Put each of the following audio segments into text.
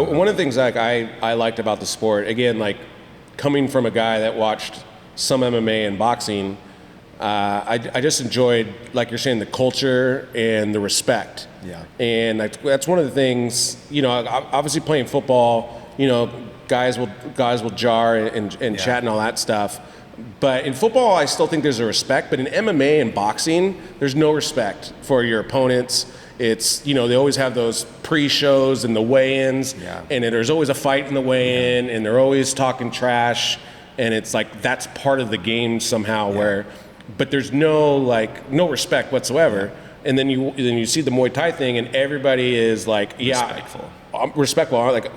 One of the things like I liked about the sport, again, like coming from a guy that watched some MMA and boxing, I just enjoyed, like you're saying, the culture and the respect. Yeah. And that's one of the things, you know, obviously playing football, you know, guys will jar and chat and all that stuff. But in football, I still think there's a respect. But in MMA and boxing, there's no respect for your opponents. It's, you know, they always have those pre-shows and the weigh-ins, and there's always a fight in the weigh-in, and they're always talking trash, and it's like that's part of the game somehow. Where, but there's no respect whatsoever. And then you see the Muay Thai thing, and everybody is like, respectful. Like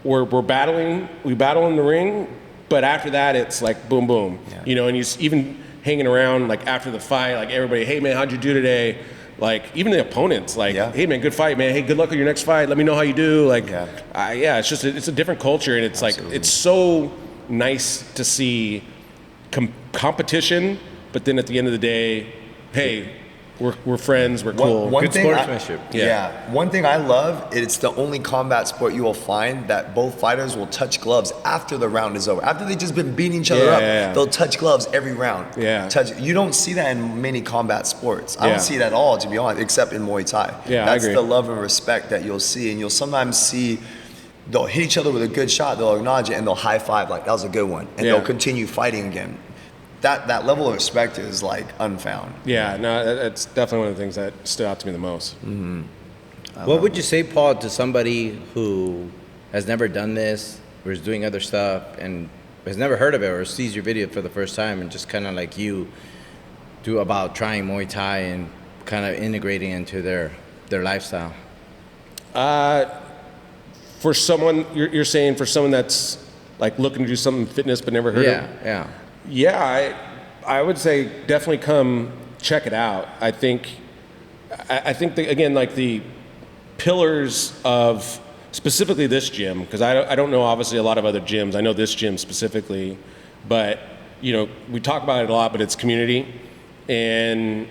we're battling, we battle in the ring, but after that it's like boom boom, you know. And you even hanging around like after the fight, like everybody, hey man, how'd you do today? Like even the opponents, like, hey man, good fight, man. Hey, good luck on your next fight. Let me know how you do. Like, it's just it's a different culture, and it's like it's so nice to see competition. But then at the end of the day, hey, we're friends, we're cool. Good sportsmanship. One thing I love, it's the only combat sport you will find that both fighters will touch gloves after the round is over. After they've just been beating each other up, they'll touch gloves every round. You don't see that in many combat sports. I don't see it at all, to be honest, except in Muay Thai. That's the love and respect that you'll see, and you'll sometimes see they'll hit each other with a good shot, they'll acknowledge it, and they'll high five like that was a good one, and they'll continue fighting again. That level of respect is like unfound. Yeah, no, that's definitely one of the things that stood out to me the most. What would you say, Paul, to somebody who has never done this or is doing other stuff and has never heard of it or sees your video for the first time and just kind of like you do about trying Muay Thai and kind of integrating into their lifestyle? For someone, you're saying for someone that's like looking to do something fitness but never heard of it? Yeah, I would say definitely come check it out. I think that, again, like the pillars of specifically this gym, because I don't know obviously a lot of other gyms. I know this gym specifically, but you know, we talk about it a lot, but it's community. And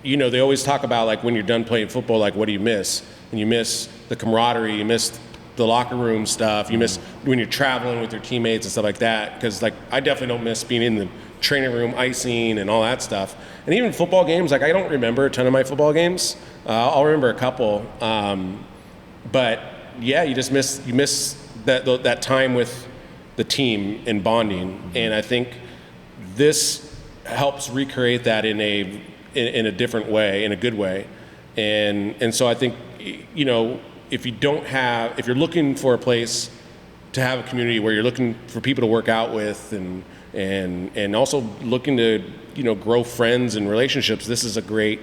you know, they always talk about like when you're done playing football, like what do you miss? And you miss the camaraderie, you miss the locker room stuff, you miss when you're traveling with your teammates and stuff like that, because like I definitely don't miss being in the training room icing and all that stuff. And even football games, like I don't remember a ton of my football games. I'll remember a couple, but yeah, you just miss that time with the team and bonding. And I think this helps recreate that in a different way, in a good way. And so I think, you know, if you're looking for a place to have a community where you're looking for people to work out with and also looking to, you know, grow friends and relationships, this is a great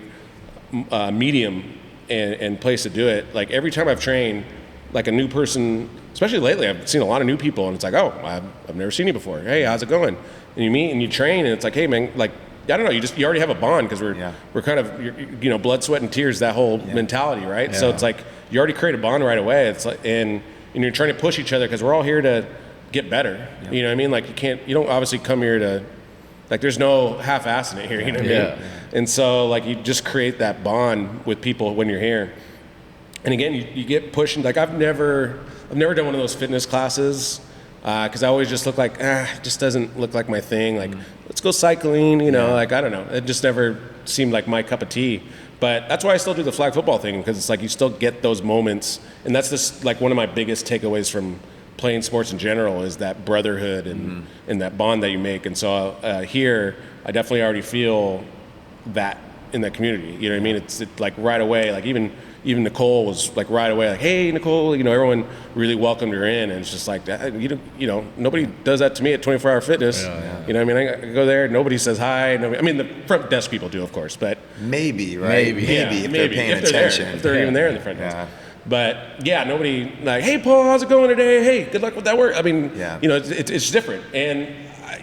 medium and place to do it. Like every time I've trained, like a new person, especially lately, I've seen a lot of new people, and it's like, oh, I've never seen you before. Hey, how's it going? And you meet and you train, and it's like, hey man, like I don't know, you already have a bond because we're kind of, you know, blood, sweat, and tears, that whole mentality, right? So it's like you already create a bond right away. It's like, and you're trying to push each other because we're all here to get better. You know what I mean? Like you don't obviously come here to, like there's no half-assing it here. You know what I mean? And so like you just create that bond with people when you're here. And again, you get pushed. Like I've never done one of those fitness classes. Because I always just look like, it just doesn't look like my thing. Like, let's go cycling, you know, like, I don't know. It just never seemed like my cup of tea. But that's why I still do the flag football thing, because it's like you still get those moments. And that's just like one of my biggest takeaways from playing sports in general is that brotherhood and that bond that you make. And so here, I definitely already feel that in that community. You know what I mean? It's like right away, like even Nicole was like right away, like, hey, Nicole, you know, everyone really welcomed her in, and it's just like, you know, nobody does that to me at 24 Hour Fitness. You know what I mean? I go there, nobody says hi. I mean, the front desk people do, of course, but maybe, right? Maybe if they're paying attention. If they're even there in the front desk. But yeah, nobody like, hey, Paul, how's it going today? Hey, good luck with that work. I mean, you know, it's different. And,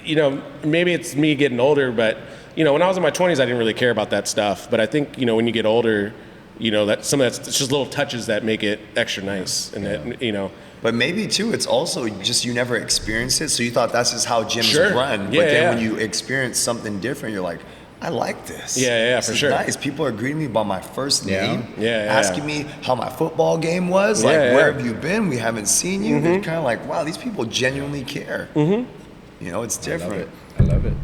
you know, maybe it's me getting older, but, you know, when I was in my 20s, I didn't really care about that stuff. But I think, you know, when you get older, you know, that some of that's just little touches that make it extra nice. And that, you know. But maybe too, it's also just you never experienced it, so you thought that's just how gyms run. But then when you experience something different, you're like, I like this. This for sure. Nice. People are greeting me by my first name. Asking me how my football game was. Like, where have you been? We haven't seen you. They're kind of like, wow, these people genuinely care. You know, it's different. I love it.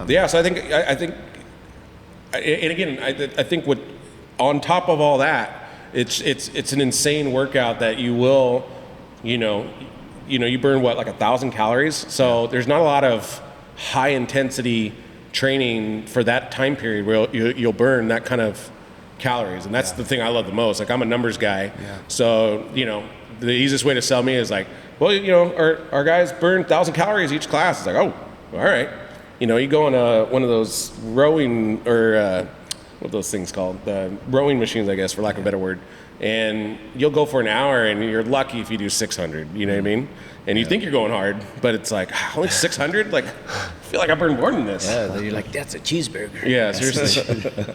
Yeah. So I think, and again, I think what on top of all that, it's an insane workout that you will, you burn what, like 1,000 calories. So there's not a lot of high intensity training for that time period where you'll burn that kind of calories, and that's the thing I love the most. Like, I'm a numbers guy, so the easiest way to sell me is like, well, our guys burn 1,000 calories each class. It's like, oh, all right. You go on one of those rowing or what are those things called? The rowing machines, I guess, for lack of a better word. And you'll go for an hour, and you're lucky if you do 600. You know what I mean? And you think you're going hard, but it's like, only 600? Like, I feel like I burned more than this. Yeah, you're like, that's a cheeseburger. Yeah, seriously.